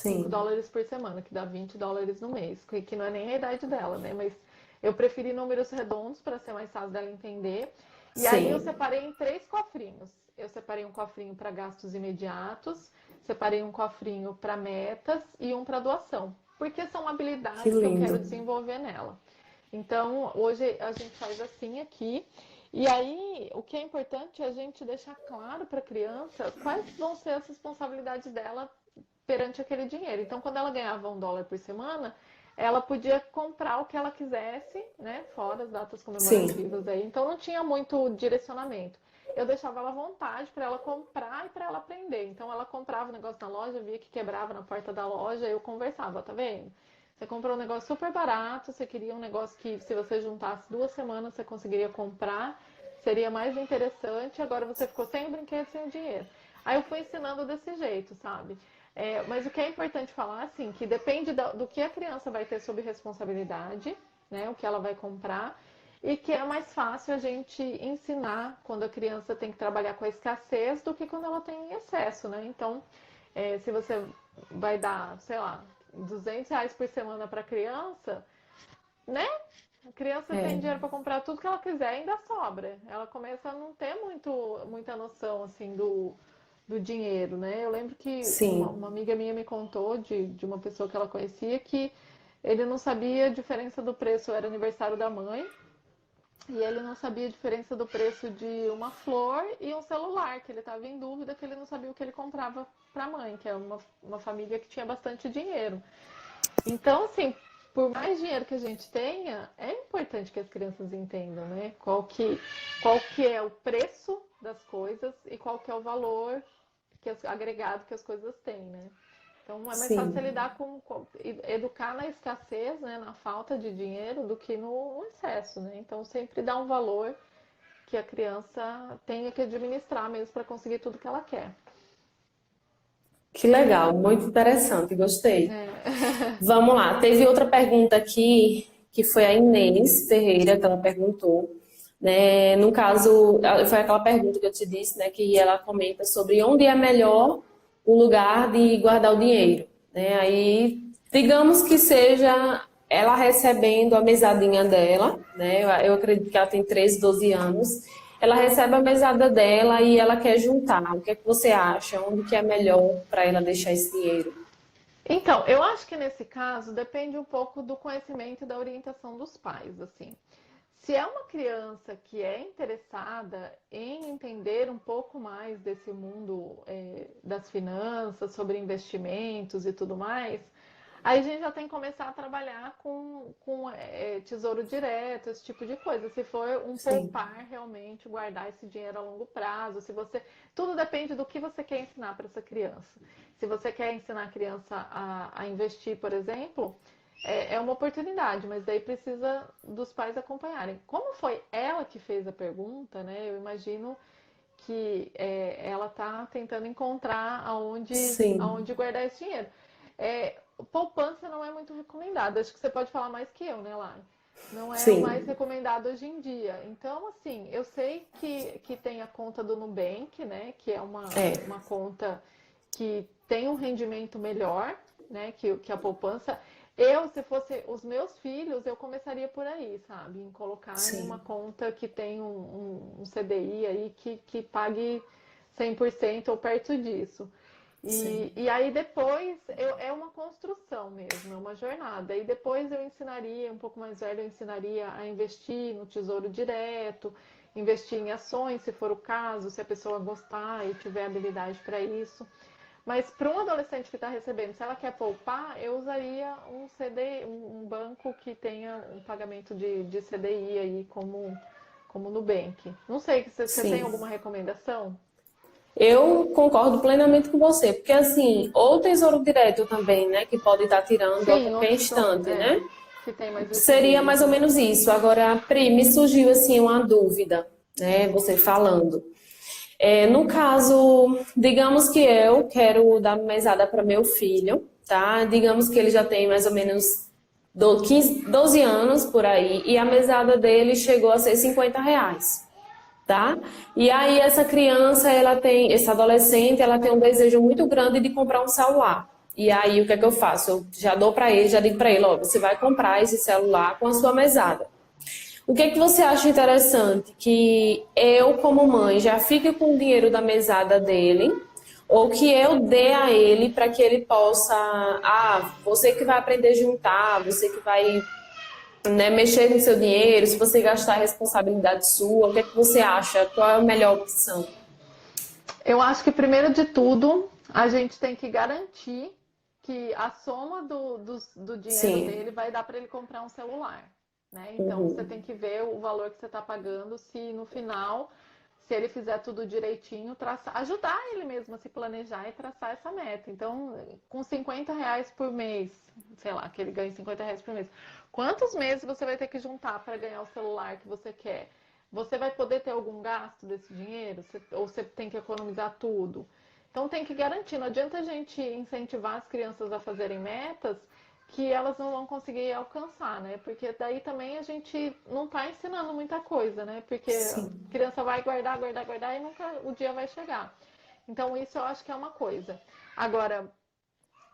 cinco Sim, dólares por semana, que dá $20 no mês, que não é nem a idade dela, né? Mas eu preferi números redondos para ser mais fácil dela entender. E aí eu sim. separei em 3 cofrinhos. Eu separei um cofrinho para gastos imediatos, separei um cofrinho para metas e um para doação, porque são Que habilidades que eu lindo. quero desenvolver nela. Então, hoje a gente faz assim aqui. E aí, o que é importante é a gente deixar claro para a criança quais vão ser as responsabilidades dela perante aquele dinheiro. Então, quando ela ganhava $1 por semana, ela podia comprar o que ela quisesse, né? Fora as datas Sim. comemorativas aí. Então, não tinha muito direcionamento. Eu deixava ela à vontade para ela comprar e para ela aprender. Então, ela comprava o negócio na loja, via que quebrava na porta da loja, eu conversava, tá vendo? Você comprou um negócio super barato, você queria um negócio que, se você juntasse 2 semanas, você conseguiria comprar. seria mais interessante, agora você ficou sem o brinquedo, sem o dinheiro. Aí eu fui ensinando desse jeito, sabe? Mas o que é importante falar, assim, que depende do que a criança vai ter sob responsabilidade, né? O que ela vai comprar. E que é mais fácil a gente ensinar quando a criança tem que trabalhar com a escassez do que quando ela tem excesso, né? Então, se você vai dar, sei lá, R$ 200 por semana para a criança, né? A criança tem É, dinheiro para comprar tudo que ela quiser e ainda sobra. Ela começa a não ter muita noção, assim, do dinheiro, né? Eu lembro que sim. uma amiga minha me contou de uma pessoa que ela conhecia que ele não sabia a diferença do preço, era aniversário da mãe, e ele não sabia a diferença do preço de uma flor e um celular, que ele estava em dúvida, que ele não sabia o que ele comprava para a mãe, que é uma família que tinha bastante dinheiro. Então, assim, por mais dinheiro que a gente tenha, é importante que as crianças entendam, né? Qual que é o preço das coisas e qual que é o valor agregado que as coisas têm, né? Então é mais fácil você Sim. lidar educar na escassez, né, na falta de dinheiro, do que no excesso, né? Então sempre dá um valor que a criança tenha que administrar mesmo para conseguir tudo que ela quer. Que legal, muito interessante, gostei. É. Vamos lá, teve outra pergunta aqui, que foi a Inês Ferreira, que ela perguntou, né? No caso, foi aquela pergunta que eu te disse, né? Que ela comenta sobre onde é melhor o lugar de guardar o dinheiro, né? Aí, digamos que seja ela recebendo a mesadinha dela, né? Eu acredito que ela tem 13, 12 anos. Ela recebe a mesada dela e ela quer juntar. O que é que você acha? Onde que é melhor para ela deixar esse dinheiro? Então, eu acho que nesse caso depende um pouco do conhecimento e da orientação dos pais, assim. Se é uma criança que é interessada em entender um pouco mais desse mundo das finanças, sobre investimentos e tudo mais, aí a gente já tem que começar a trabalhar com tesouro direto, esse tipo de coisa. Se for um Sim, poupar realmente, guardar esse dinheiro a longo prazo, se você. Tudo depende do que você quer ensinar para essa criança. Se você quer ensinar a criança a investir, por exemplo, é uma oportunidade, mas daí precisa dos pais acompanharem. Como foi ela que fez a pergunta, né? Eu imagino que ela está tentando encontrar sim, aonde guardar esse dinheiro. Poupança não é muito recomendado. Acho que você pode falar mais que eu, né, Lari? Não é o mais sim. recomendado hoje em dia. Então, assim, eu sei que tem a conta do Nubank, né? Que é É, uma conta que tem um rendimento melhor, né? Que a poupança. Se fosse os meus filhos, eu começaria por aí, sabe? Em colocar em uma sim, conta que tem um CDI aí que pague 100% ou perto disso. sim, E aí depois é uma construção mesmo, é uma jornada. E depois eu ensinaria, um pouco mais velho, eu ensinaria a investir no tesouro direto, investir em ações, se for o caso, se a pessoa gostar e tiver habilidade para isso. Mas para um adolescente que está recebendo, se ela quer poupar, eu usaria um CD, um banco que tenha um pagamento de CDI aí, como Nubank. Não sei, você tem sim. alguma recomendação? Eu concordo plenamente com você, porque assim, ou Tesouro Direto também, né, que pode estar tirando a Sim, qualquer outros são, instante, né? que tem mais Seria liquidez, mais ou né? menos isso. Agora, Pri, me surgiu assim uma dúvida, né, você falando. No caso, digamos que eu quero dar mesada para meu filho, tá? Digamos que ele já tem mais ou menos 15, 12 anos por aí, e a mesada dele chegou a ser R$ 50, tá? E aí essa criança, essa adolescente, ela tem um desejo muito grande de comprar um celular. E aí o que é que eu faço? Eu já dou para ele, já digo para ele, ó, você vai comprar esse celular com a sua mesada. O que é que você acha interessante? Que eu, como mãe, já fique com o dinheiro da mesada dele, ou que eu dê a ele para que ele possa, você que vai aprender a juntar, você que vai, né, mexer no seu dinheiro, se você gastar, é responsabilidade sua, o que é que você acha? Qual é a melhor opção? Eu acho que primeiro de tudo, a gente tem que garantir que a soma do dinheiro dele Sim. vai dar para ele comprar um celular, né? Então você Uhum. tem que ver o valor que você está pagando, se no final, se ele fizer tudo direitinho, ajudar ele mesmo a se planejar e traçar essa meta. Então, com R$ 50 por mês, sei lá, que ele ganhe R$ 50 por mês, quantos meses você vai ter que juntar para ganhar o celular que você quer? você vai poder ter algum gasto desse dinheiro? Ou você tem que economizar tudo? Então tem que garantir, não adianta a gente incentivar as crianças a fazerem metas que elas não vão conseguir alcançar, né? Porque daí também a gente não está ensinando muita coisa, né? Porque a Sim, criança vai guardar, guardar, guardar e nunca o dia vai chegar. Então isso eu acho que é uma coisa. Agora,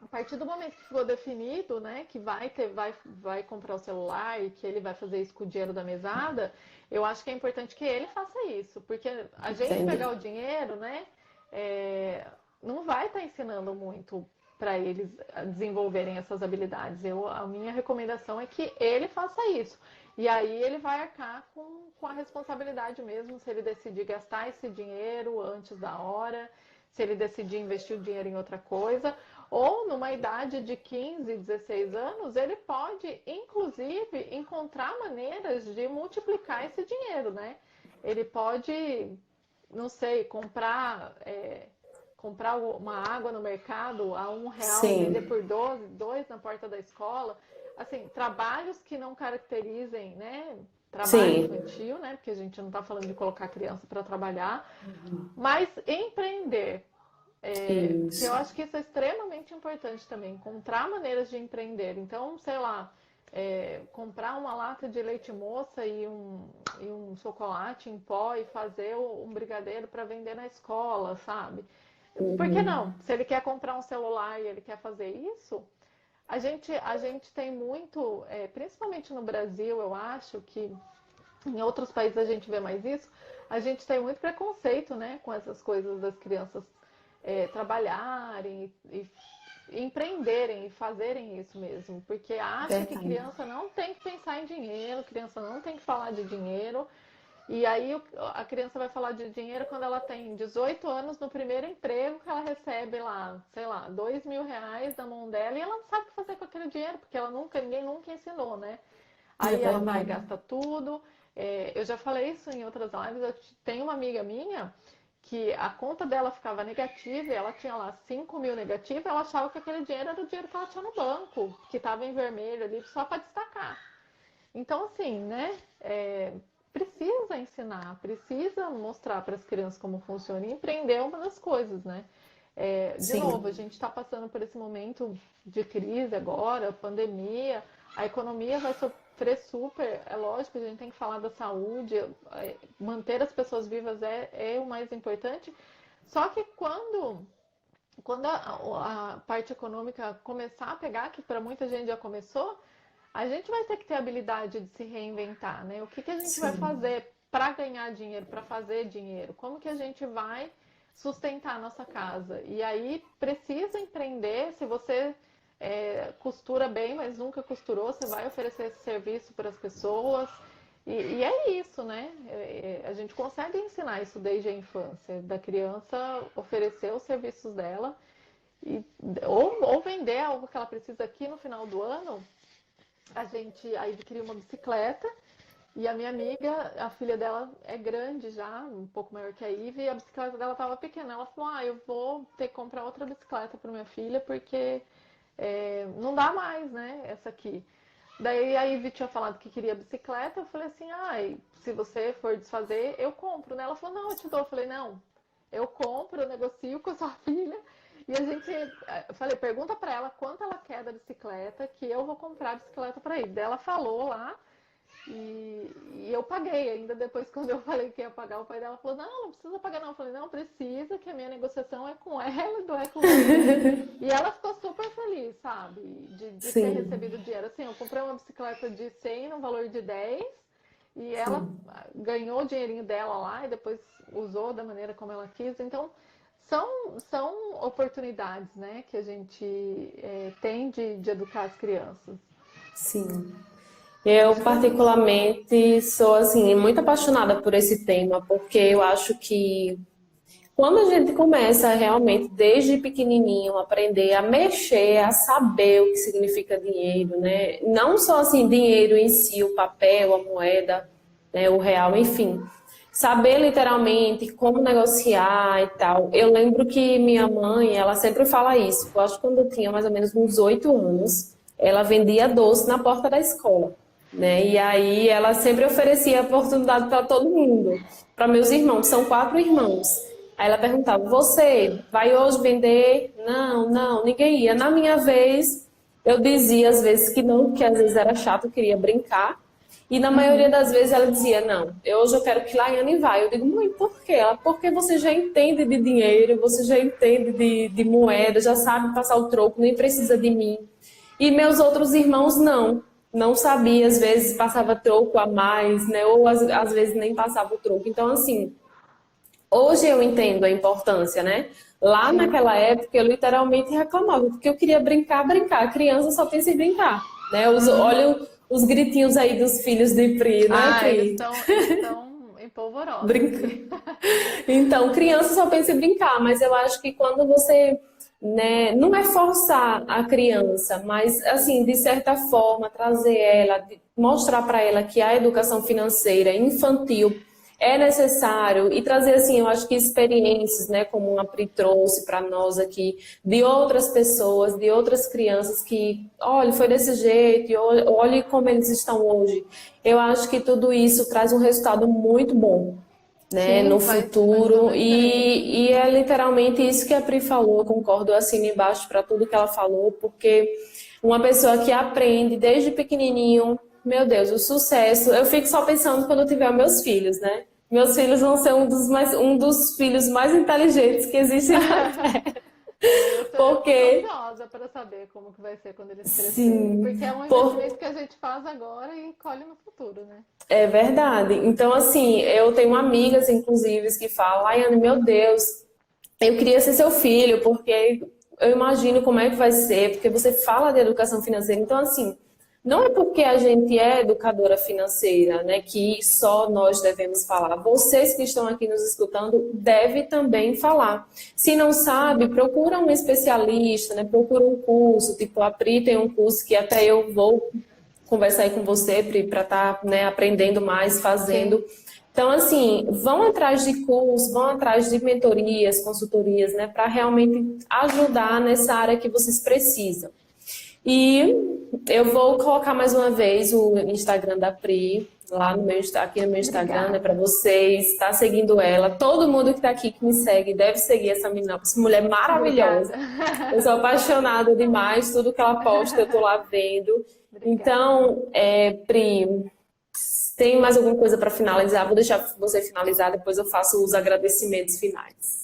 a partir do momento que ficou definido, né, que vai comprar o celular e que ele vai fazer isso com o dinheiro da mesada, eu acho que é importante que ele faça isso, porque a gente pegar entendi. o dinheiro, né, é, não vai estar ensinando muito para eles desenvolverem essas habilidades. A minha recomendação é que ele faça isso. E aí ele vai arcar com a responsabilidade mesmo, se ele decidir gastar esse dinheiro antes da hora, se ele decidir investir o dinheiro em outra coisa, ou numa idade de 15, 16 anos, ele pode, inclusive, encontrar maneiras de multiplicar esse dinheiro, né? Ele pode, não sei, comprar uma água no mercado a R$ 1, vender Sim, por 12, 2 na porta da escola. Assim, trabalhos que não caracterizem, né? Trabalho sim, infantil, né? Porque a gente não está falando de colocar a criança para trabalhar, mas empreender, que eu isso. acho que isso é extremamente importante também, encontrar maneiras de empreender. Então, sei lá, comprar uma lata de leite moça e um chocolate em pó e fazer um brigadeiro para vender na escola, sabe? Por que Uhum. não? Se ele quer comprar um celular e ele quer fazer isso, a gente tem muito, principalmente no Brasil, eu acho que em outros países a gente vê mais isso, a gente tem muito preconceito, né, com essas coisas das crianças trabalharem e empreenderem e fazerem isso mesmo, porque acha que Verdade. criança não tem que pensar em dinheiro, criança não tem que falar de dinheiro, e aí a criança vai falar de dinheiro quando ela tem 18 anos no primeiro emprego que ela recebe lá, sei lá, R$ 2.000 na mão dela e ela não sabe o que fazer com aquele dinheiro, porque ninguém nunca ensinou, né? É Aí ela vai e verdade. gasta tudo. Eu já falei isso em outras lives. Eu tenho uma amiga minha que a conta dela ficava negativa e ela tinha lá 5.000 negativa. Ela achava que aquele dinheiro era o dinheiro que ela tinha no banco, que estava em vermelho ali só para destacar. Então, assim, né? Precisa ensinar, precisa mostrar para as crianças como funciona e empreender é uma das coisas, né? De novo, a Sim, gente está passando por esse momento de crise agora, pandemia, a economia vai sofrer super, é lógico, a gente tem que falar da saúde, manter as pessoas vivas é o mais importante. Só que quando a parte econômica começar a pegar, que para muita gente já começou, a gente vai ter que ter a habilidade de se reinventar, né? O que a gente vai sim, fazer para ganhar dinheiro, para fazer dinheiro? Como que a gente vai sustentar a nossa casa? E aí precisa empreender. Se você costura bem, mas nunca costurou, você vai oferecer esse serviço para as pessoas. E é isso, né? A gente consegue ensinar isso desde a infância, da criança oferecer os serviços dela e, ou vender algo que ela precisa aqui no final do ano. A gente aí adquiriu uma bicicleta e a minha amiga, a filha dela é grande já, um pouco maior que a Ivy, e a bicicleta dela estava pequena. Ela falou: eu vou ter que comprar outra bicicleta para minha filha porque não dá mais, né, essa aqui. Daí a Ivy tinha falado que queria bicicleta, eu falei assim: se você for desfazer, eu compro, né? Ela falou: não, eu te dou. Eu falei: não, eu compro, eu negocio com a sua filha. E a gente, eu falei, pergunta para ela quanto ela quer da bicicleta, que eu vou comprar a bicicleta para ir. Daí ela falou lá e eu paguei ainda depois quando eu falei que ia pagar, o pai dela falou, não, não precisa pagar não. Eu falei, não, precisa, que a minha negociação é com ela, não é com você. E ela ficou super feliz, sabe, de ter sim, recebido dinheiro. Assim, eu comprei uma bicicleta de 100 no valor de 10 e ela sim. ganhou o dinheirinho dela lá e depois usou da maneira como ela quis. Então, são oportunidades, né, que a gente tem de educar as crianças. Sim. Eu, Acho que é isso. particularmente, sou assim, muito apaixonada por esse tema, porque eu acho que quando a gente começa realmente, desde pequenininho, aprender a mexer, a saber o que significa dinheiro, né? Não só assim, dinheiro em si, o papel, a moeda, né, o real, enfim. Saber literalmente como negociar e tal. Eu lembro que minha mãe, ela sempre fala isso. Eu acho que quando eu tinha mais ou menos uns 8 anos, ela vendia doce na porta da escola. né? E aí ela sempre oferecia oportunidade para todo mundo, para meus irmãos, são 4 irmãos. Aí ela perguntava: Você vai hoje vender? Não, não, ninguém ia. Na minha vez, eu dizia às vezes que não, porque às vezes era chato, eu queria brincar. E na maioria das vezes ela dizia: Não, hoje eu quero que Laiane vá. Eu digo: Mãe, por quê? Ela: Porque você já entende de dinheiro, você já entende de moeda, já sabe passar o troco, nem precisa de mim. E meus outros irmãos não sabia, às vezes passava troco a mais, né? Ou às vezes nem passava o troco. Então, assim, hoje eu entendo a importância, né? Lá Sim. naquela época eu literalmente reclamava, porque eu queria brincar, brincar. A criança só pensa em brincar, né? Olha os gritinhos aí dos filhos de Pri, né, Ah, Pri? eles estão empolvorosos Brinca. aqui. Então, criança só pensa em brincar, mas eu acho que quando você, né, não é forçar a criança, mas assim, de certa forma, trazer ela, mostrar para ela que a educação financeira infantil é necessário e trazer assim, eu acho que experiências, né, como a Pri trouxe para nós aqui, de outras pessoas, de outras crianças que, olha, foi desse jeito, e olhe como eles estão hoje. Eu acho que tudo isso traz um resultado muito bom, né, Sim, no faz toda futuro, a diferença. e é literalmente isso que a Pri falou, eu concordo, eu assino embaixo para tudo que ela falou, porque uma pessoa que aprende desde pequenininho, meu Deus, o sucesso, eu fico só pensando quando eu tiver meus filhos, né? Meus filhos vão ser um dos filhos mais inteligentes que existem na Terra, É, eu tô muito porque, ansiosa para saber como que vai ser quando eles crescerem, sim, porque é um por, investimento que a gente faz agora e colhe no futuro, né? é verdade. Então, assim, eu tenho amigas, inclusive, que falam: Laiane, meu Deus, eu queria ser seu filho, porque eu imagino como é que vai ser, porque você fala de educação financeira. Então, assim, não é porque a gente é educadora financeira, né, que só nós devemos falar. Vocês que estão aqui nos escutando devem também falar. Se não sabe, procura um especialista, né, procura um curso. Tipo, a Pri tem um curso que até eu vou conversar aí com você, Pri, para estar, né, aprendendo mais, Sim. fazendo. Então, assim, vão atrás de cursos, vão atrás de mentorias, consultorias, né, para realmente ajudar nessa área que vocês precisam. E eu vou colocar mais uma vez o Instagram da Pri lá no meu, aqui no meu Instagram, né, para Obrigada. vocês estar seguindo ela. Todo mundo que está aqui que me segue deve seguir essa menina, essa mulher maravilhosa. Obrigada. Eu sou apaixonada demais, tudo que ela posta eu tô lá vendo. Obrigada. Então, Pri, tem mais alguma coisa para finalizar? Vou deixar você finalizar, depois eu faço os agradecimentos finais.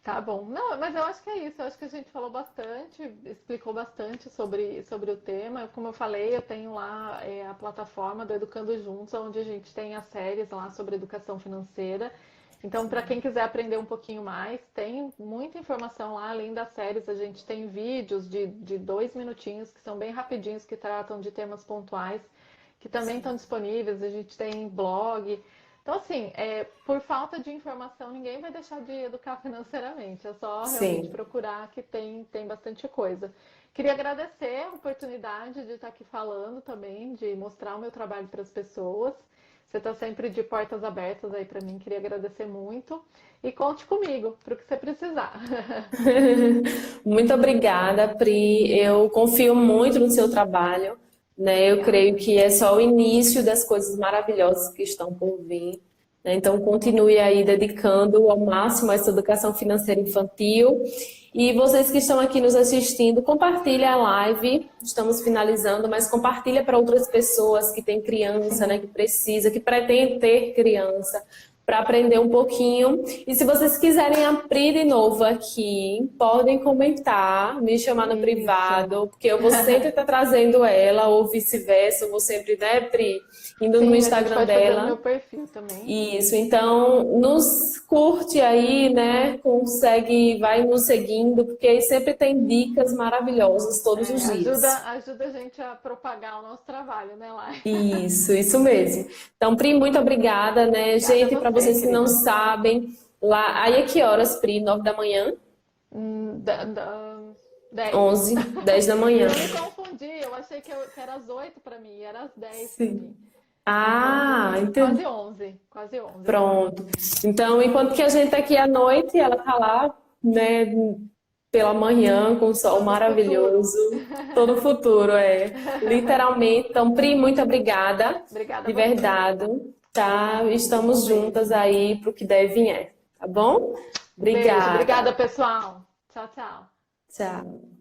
Tá bom. Não, mas eu acho que é isso. Eu acho que a gente falou bastante, explicou bastante sobre o tema. Como eu falei, eu tenho lá a plataforma do Educando Juntos, onde a gente tem as séries lá sobre educação financeira. Então, para quem quiser aprender um pouquinho mais, tem muita informação lá. Além das séries, a gente tem vídeos de 2 minutinhos, que são bem rapidinhos, que tratam de temas pontuais, que também estão disponíveis. A gente tem blog. Então, assim, por falta de informação, ninguém vai deixar de educar financeiramente. É só realmente Sim. procurar que tem bastante coisa. Queria agradecer a oportunidade de estar aqui falando também, de mostrar o meu trabalho para as pessoas. Você está sempre de portas abertas aí para mim. Queria agradecer muito. E conte comigo para o que você precisar. Muito obrigada, Pri. Eu confio muito no seu trabalho, né? Eu creio Obrigada. que é só o início das coisas maravilhosas que estão por vir, né? Então, continue aí dedicando ao máximo a essa educação financeira infantil. E vocês que estão aqui nos assistindo, compartilhe a live. Estamos finalizando, mas compartilha para outras pessoas que têm criança, né? Sim, Que precisa, que pretende ter criança, para aprender um pouquinho. E se vocês quiserem abrir de novo aqui, podem comentar, me chamar no isso. privado, porque eu vou sempre estar trazendo ela, ou vice-versa, eu vou sempre, né, Pri, indo no Sim, a gente Instagram pode fazer no dela. meu perfil também. Isso, então nos curte aí, né? Consegue, vai nos seguindo, porque aí sempre tem dicas maravilhosas todos os dias. Ajuda a gente a propagar o nosso trabalho, né, Lai? Isso mesmo. Então, Pri, muito obrigada, né? Obrigada a Gente, para você, vocês que não querida. sabem, lá, aí é que horas, Pri? 9 da manhã? Hum, da, da, 10. 11, 10 da manhã. Eu me confundi, eu achei que era às 8 para mim, era às 10 para Sim. mim. Ah, Então, quase entendi. 11, quase 11. Pronto. Então, enquanto que a gente tá aqui à noite, ela tá lá, né, pela manhã com o sol Todo maravilhoso, todo o futuro, literalmente. Então, Pri, muito obrigada, Obrigada a de você. verdade, tá? Estamos juntas aí pro que deve e vier, tá bom? Um beijo. Obrigada, Obrigada. pessoal. Tchau, tchau. Tchau.